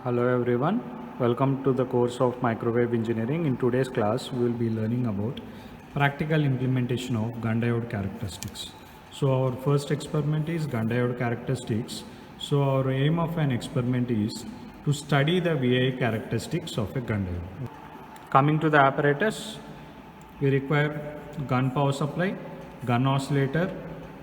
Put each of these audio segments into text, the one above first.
Hello everyone, welcome to the course of microwave engineering. In today's class we will be learning about practical implementation of gun diode characteristics. So our first experiment is gun diode characteristics. So our aim of an experiment is to study the VI characteristics of a gun diode. Coming to the apparatus, we require gun power supply, gun oscillator,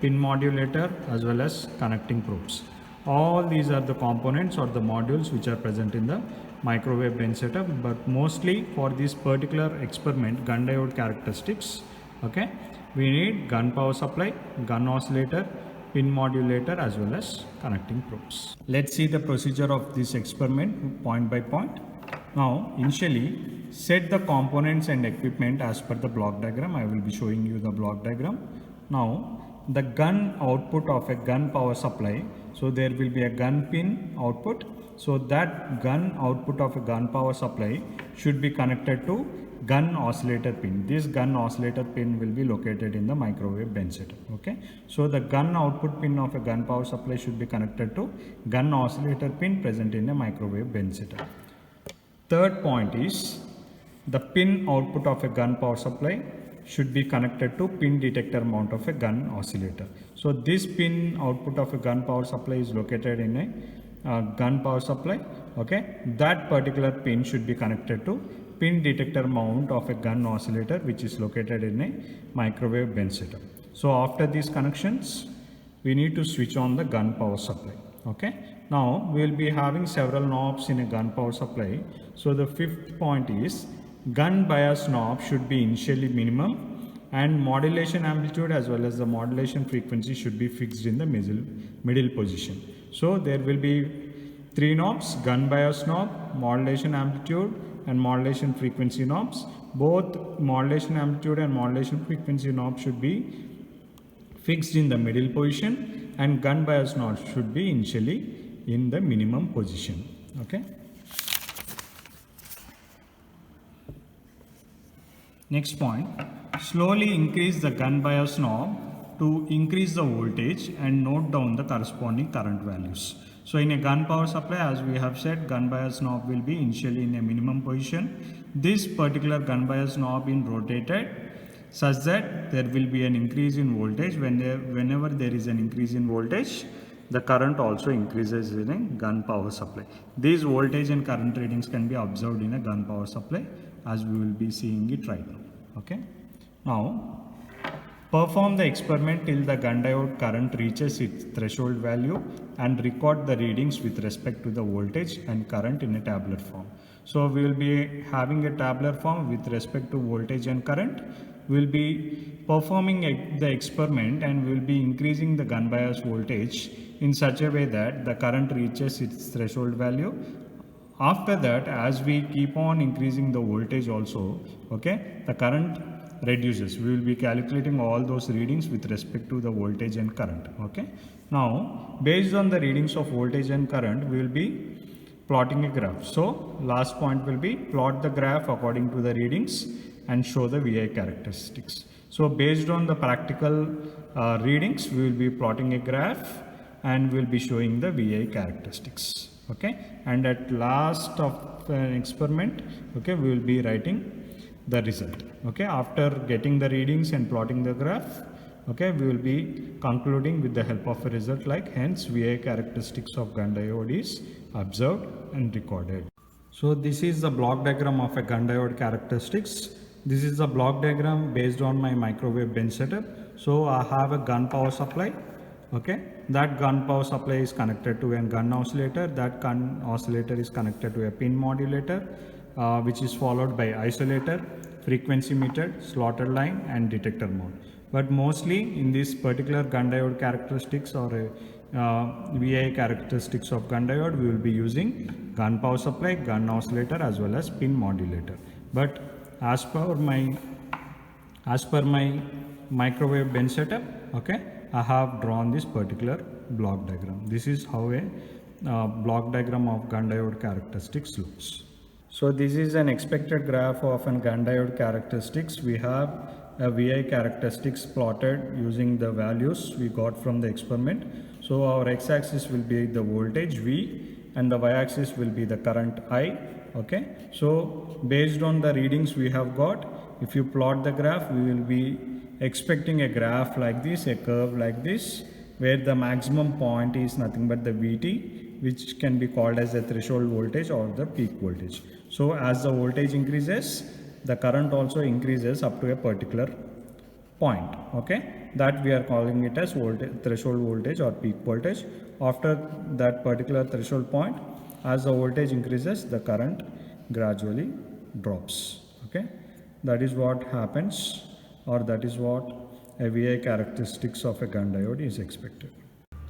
pin modulator as well as connecting probes. All these are the components or the modules which are present in the microwave bench setup, but mostly for this particular experiment gun diode characteristics, okay, we need gun power supply, gun oscillator, pin modulator as well as connecting probes. Let's see the procedure of this experiment point by point. Now initially set the components and equipment as per the block diagram. I will be showing you the block diagram. Now the gun output of a gun power supply, so there will be a gun pin output, so that gun output of a gun power supply should be connected to gun oscillator pin. This gun oscillator pin will be located in the microwave bench setup. Okay, so the gun output pin of a gun power supply should be connected to gun oscillator pin present in a microwave bench setup. Third point is the pin output of a gun power supply should be connected to pin detector mount of a gun oscillator. So this pin output of a gun power supply is located in a gun power supply. Okay, that particular pin should be connected to pin detector mount of a gun oscillator which is located in a microwave bench setup. So after these connections we need to switch on the gun power supply. Okay, now we will be having several knobs in a gun power supply. So the fifth point is gun bias knob should be initially minimum and modulation amplitude as well as the modulation frequency should be fixed in the middle position. So there will be three knobs: gun bias knob, modulation amplitude and modulation frequency knobs. Both modulation amplitude and modulation frequency knobs should be fixed in the middle position and gun bias knob should be initially in the minimum position. Okay. Next point, slowly increase the gun bias knob to increase the voltage and note down the corresponding current values. So in a gun power supply, as we have said, gun bias knob will be initially in a minimum position. This particular gun bias knob is rotated such that there will be an increase in voltage. Whenever there is an increase in voltage, the current also increases in a gun power supply. These voltage and current readings can be observed in a gun power supply as we will be seeing it right now. Okay. Now perform the experiment till the gun diode current reaches its threshold value and record the readings with respect to the voltage and current in a tabular form. So we will be having a tabular form with respect to voltage and current. We will be performing the experiment and we will be increasing the gun bias voltage in such a way that the current reaches its threshold value. After that, as we keep on increasing the voltage also, okay, the current reduces. We will be calculating all those readings with respect to the voltage and current. Okay. Now based on the readings of voltage and current, we will be plotting a graph. So last point will be plot the graph according to the readings and show the VI characteristics. So based on the practical readings, we will be plotting a graph and we will be showing the VI characteristics. Okay, and at last of an experiment, okay, we will be writing the result. Okay, after getting the readings and plotting the graph, okay, we will be concluding with the help of a result like hence VI characteristics of gun diode is observed and recorded. So this is the block diagram of a gun diode characteristics. This is the block diagram based on my microwave bench setup. So I have a gun power supply. Okay, that gun power supply is connected to a gun oscillator. That gun oscillator is connected to a pin modulator, which is followed by isolator, frequency meter, slotted line and detector mode. But mostly in this particular gun diode characteristics or VI characteristics of gun diode, we will be using gun power supply, gun oscillator as well as pin modulator. But as per my microwave bench setup, okay, I have drawn this particular block diagram. This is how a block diagram of gun diode characteristics looks. So this is an expected graph of an gun diode characteristics. We have a VI characteristics plotted using the values we got from the experiment. So our x-axis will be the voltage V and the y-axis will be the current I. Okay, so based on the readings we have got, if you plot the graph, we will be expecting a graph like this, a curve like this, where the maximum point is nothing but the Vt, which can be called as the threshold voltage or the peak voltage. So as the voltage increases, the current also increases up to a particular point. Okay, that we are calling it as threshold voltage or peak voltage. After that particular threshold point, as the voltage increases, the current gradually drops. Okay, that is what happens, or that is what a VI characteristics of a GUN diode is expected.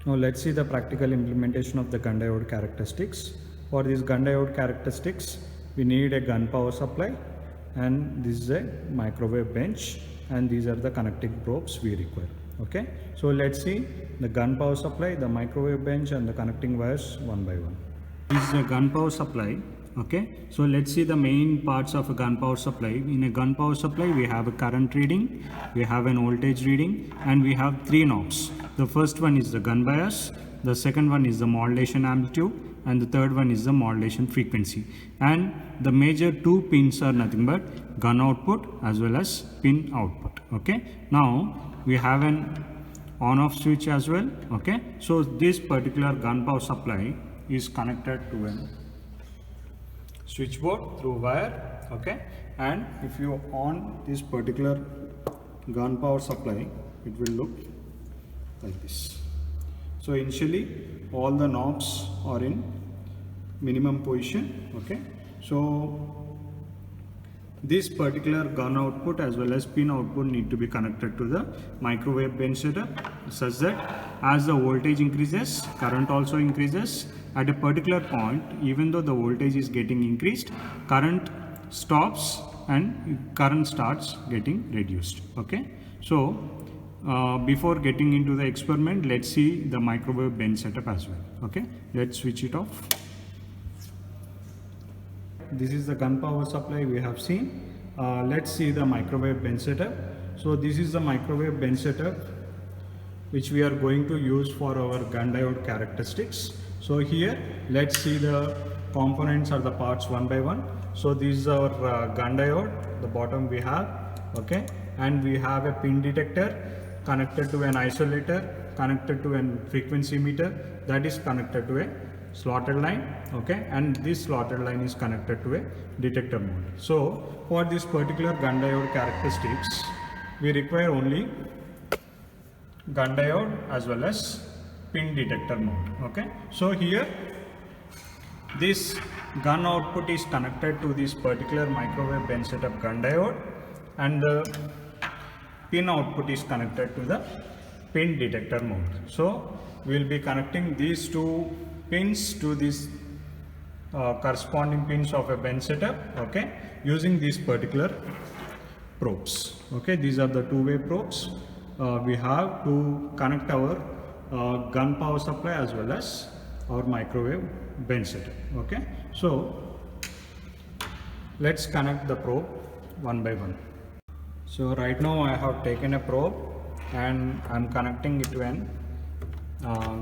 Now let's see the practical implementation of the GUN diode characteristics. For these GUN diode characteristics, we need a GUN power supply, and this is a microwave bench, and these are the connecting probes we require. Okay, so let's see the GUN power supply, the microwave bench, and the connecting wires one by one. This is a GUN power supply. Okay, so let's see the main parts of a GUN power supply. In a GUN power supply, we have a current reading, we have an voltage reading, and we have three knobs. The first one is the GUN bias, the second one is the modulation amplitude, and the third one is the modulation frequency. And the major two pins are nothing but GUN output as well as pin output. Okay, now we have an on-off switch as well. Okay, so this particular GUN power supply is connected to a switchboard through wire. Okay, and if you on this particular GUN power supply, it will look like this. So initially all the knobs are in minimum position. Okay, so this particular GUN output as well as pin output need to be connected to the microwave bench setup, such that as the voltage increases, current also increases. At a particular point, even though the voltage is getting increased, current stops and current starts getting reduced. Okay, so before getting into the experiment, let's see the microwave bench setup as well. Okay, let's switch it off. This is the GUN power supply we have seen. Let's see the microwave bench setup. So this is the microwave bench setup which we are going to use for our GUN diode characteristics. So here let's see the components or the parts one by one. So this is our GUN diode, the bottom we have. Okay, and we have a pin detector connected to an isolator, connected to a frequency meter, that is connected to a slotted line. Okay, and this slotted line is connected to a detector mode. So for this particular GUN diode characteristics, we require only GUN diode as well as pin detector mode. Okay, so here this GUN output is connected to this particular microwave bench setup GUN diode, and the pin output is connected to the pin detector mode. So we will be connecting these two pins to this corresponding pins of a bench setup. Okay, using these particular probes. Okay, these are the two-way probes we have to connect our GUN power supply as well as our microwave bench setup. Okay, so let's connect the probe one by one. So right now I have taken a probe and I'm connecting it to an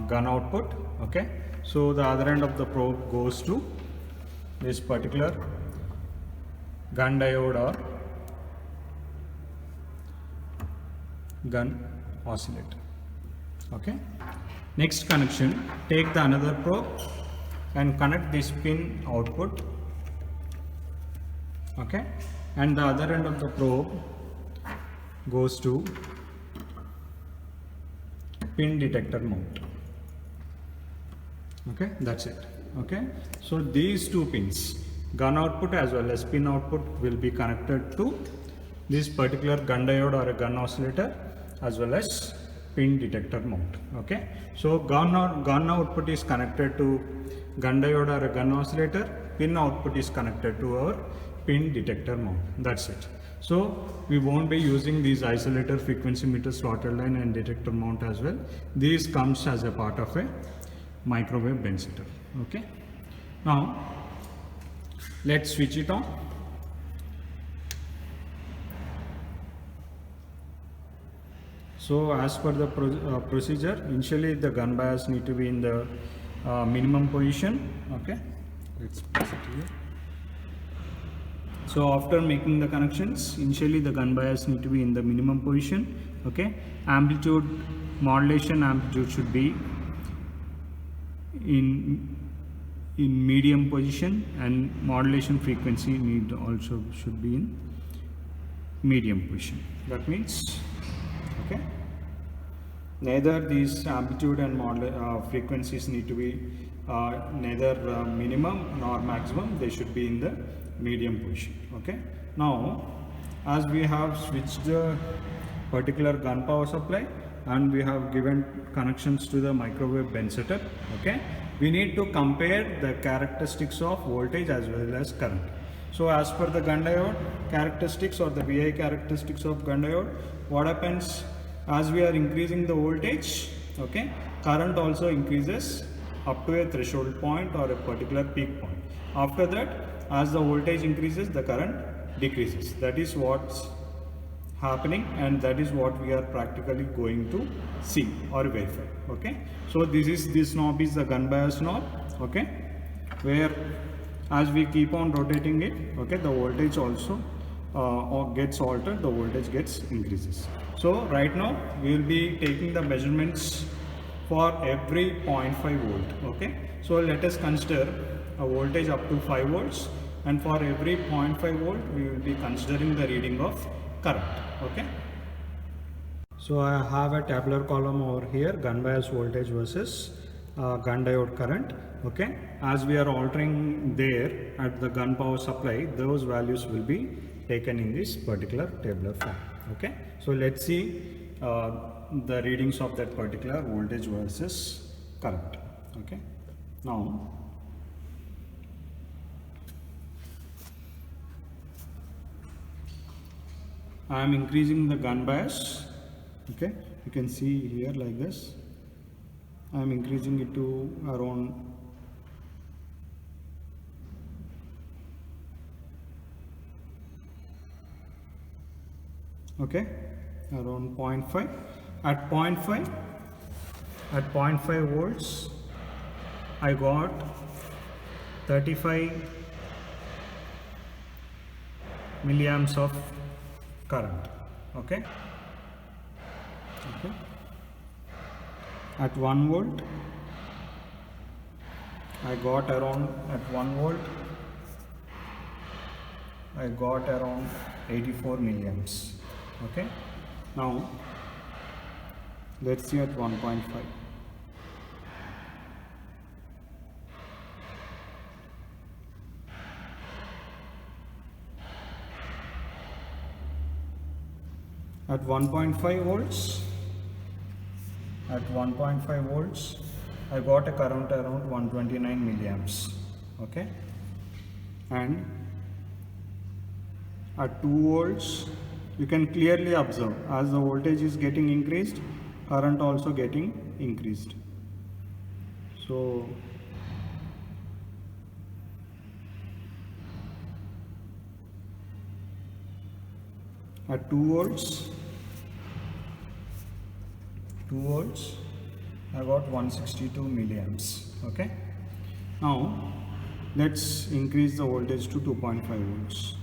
GUN output. Okay, so the other end of the probe goes to this particular GUN diode or GUN oscillator. Okay, next connection, take the another probe and connect this pin output. Okay, and the other end of the probe goes to pin detector mode. Okay, that's it. Okay, so these two pins, GUN output as well as pin output, will be connected to this particular GUN diode or a GUN oscillator as well as pin detector mode. Okay, so GUN output is connected to GUN diode or a GUN oscillator, pin output is connected to our pin detector mode. That's it. So we won't be using these isolator, frequency meter, slotted line and detector mount as well. These comes as a part of a microwave bench setup. Okay, now let's switch it on. So as per the procedure, initially the GUN bias need to be in the minimum position. Okay, let's place it here. So after making the connections, initially the gun bias need to be in the minimum position. Okay, amplitude modulation amplitude should be in medium position, and modulation frequency need also should be in medium position. That means, okay, neither these amplitude and frequencies need to be neither minimum nor maximum. They should be in the medium position. Okay, now as we have switched the particular gun power supply and we have given connections to the microwave bench setup, okay, we need to compare the characteristics of voltage as well as current. So as per the gun diode characteristics or the VI characteristics of gun diode, what happens, as we are increasing the voltage, okay, current also increases up to a threshold point or a particular peak point. After that, as the voltage increases, the current decreases. That is what's happening, and that is what we are practically going to see or verify. Okay, so this knob is the gun bias knob. Okay, where as we keep on rotating it, okay, the voltage also gets altered, the voltage gets increases. So right now we will be taking the measurements for every 0.5 volt. Okay, so let us consider a voltage up to 5 volts, and for every 0.5 volt we will be considering the reading of current. Okay, so I have a tabular column over here, gun bias voltage versus gun diode current. Okay, as we are altering there at the gun power supply, those values will be taken in this particular tabular form. Okay, so let's see the readings of that particular voltage versus current. Okay, now I am increasing the gun bias. Okay, you can see here like this. I am increasing it to around around 0.5. At 0.5 volts I got 35 milliamps of current. Okay, at 1 volt I got around, at 1 volt I got around 84 milliamps. Okay, now let's see at 1.5. At 1.5 volts, I got a current around 129 milliamps. Okay, and at 2 volts you can clearly observe, as the voltage is getting increased, current also getting increased. So at 2 volts I got 162 milliamps. Okay, now let's increase the voltage to 2.5 volts.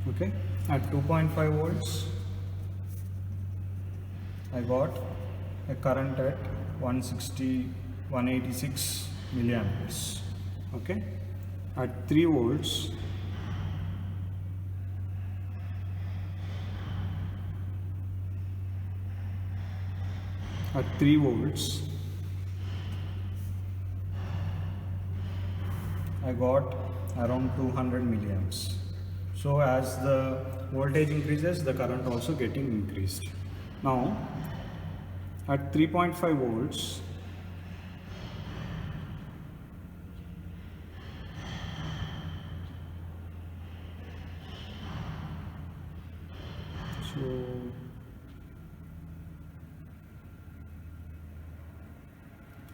Okay, at 2.5 volts I got a current at 186 milliamperes. Okay, at 3 volts I got around 200 milliamps. So as the voltage increases, the current also getting increased. Now at 3.5 volts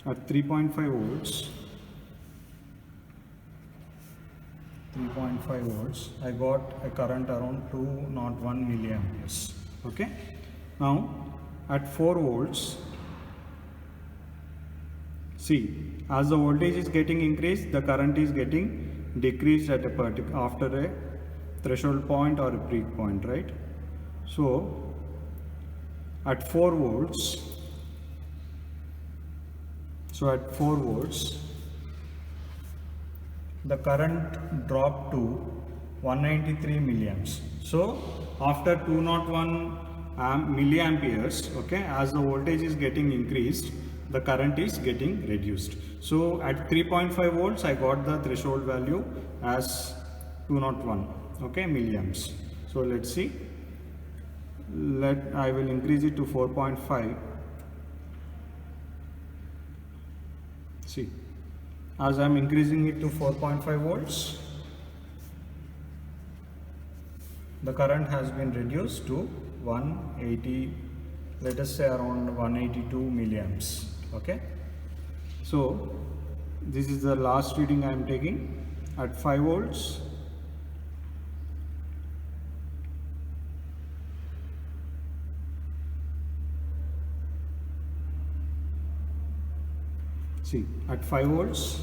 at 3.5 volts 3.5 volts, I got a current around 201 milliamperes. Okay. Now at 4 volts, see, as the voltage is getting increased, the current is getting decreased at a particular after a threshold point or a peak point, right? So at 4 volts, the current dropped to 193 milliamps. So after 201 milliamperes, okay, as the voltage is getting increased, the current is getting reduced. So at 3.5 volts, I got the threshold value as 201, okay, milliamps. So let's see. I will increase it to 4.5. See, as I am increasing it to 4.5 volts, the current has been reduced to 180, let us say around 182 milliamps. Okay, so this is the last reading I am taking at 5 volts. See, at 5 volts,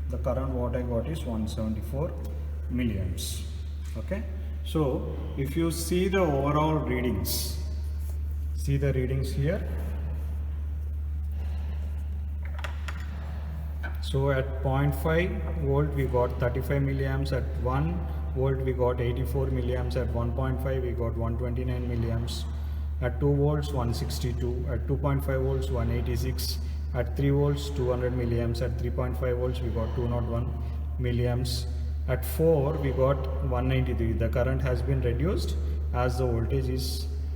the current what I got is 174 milliamps. Okay, so if you see the overall readings, see the readings here. So at 0.5 volt we got 35 milliamps, at 1 volt we got 84 milliamps, at 1.5 we got 129 milliamps, at 2 volts 162, at 2.5 volts 186, at 3 volts 200 milliamps, at 3.5 volts we got 201 milliamps, at 4 we got 193. The current has been reduced as the voltage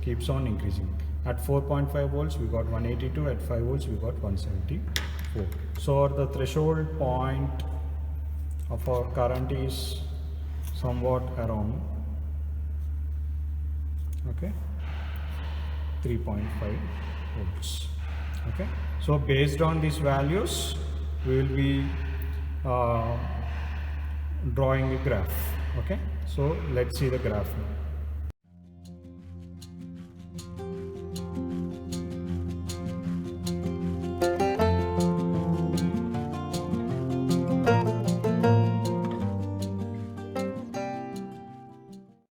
keeps on increasing. At 4.5 volts we got 182, at 5 volts we got 174. So the threshold point of our current is somewhat around, okay, 3.5 volts. Okay, so based on these values we will be drawing a graph. Okay, so let's see the graph now.